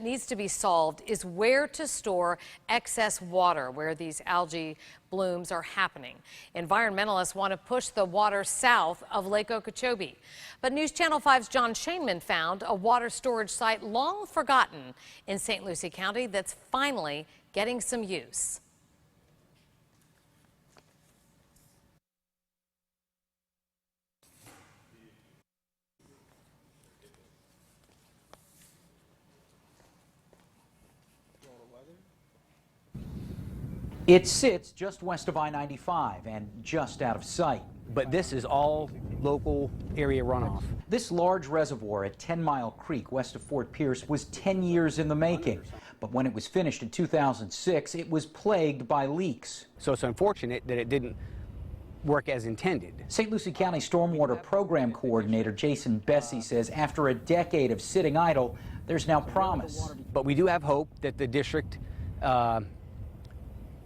needs to be solved is where to store excess water where these algae blooms are happening. Environmentalists want to push the water south of Lake Okeechobee. But News Channel 5's John Shainman found a water storage site long forgotten in St. Lucie County that's finally getting some use. It sits just west of I-95 and just out of sight. But this is all local area runoff. This large reservoir at 10 Mile Creek west of Fort Pierce was 10 years in the making. But when it was finished in 2006, it was plagued by leaks. So it's unfortunate that it didn't work as intended. St. Lucie County Stormwater Program Coordinator Jason Bessie says after a decade of sitting idle, there's now promise. But we do have hope that the district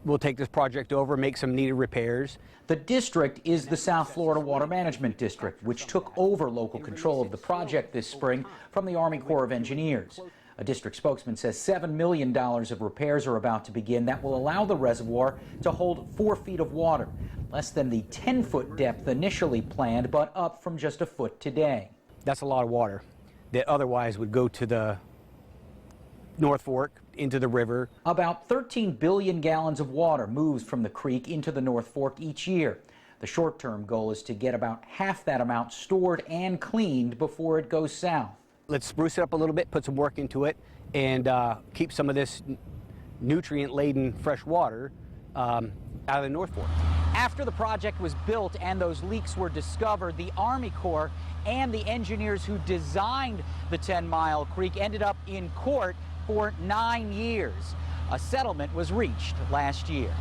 will take this project over, make some needed repairs. The district is the South Florida Water Management District, which took over local control of the project this spring from the Army Corps of Engineers. A district spokesman says $7 million of repairs are about to begin that will allow the reservoir to hold 4 feet of water, less than the 10-foot depth initially planned, but up from just a foot today. That's a lot of water that otherwise would go to the North Fork, into the river. About 13 billion gallons of water moves from the creek into the North Fork each year. The short-term goal is to get about half that amount stored and cleaned before it goes south. Let's spruce it up a little bit, put some work into it, and keep some of this nutrient-laden fresh water out of the North Fork. After the project was built and those leaks were discovered, the Army Corps and the engineers who designed the 10 Mile Creek ended up in court for 9 years. A settlement was reached last year.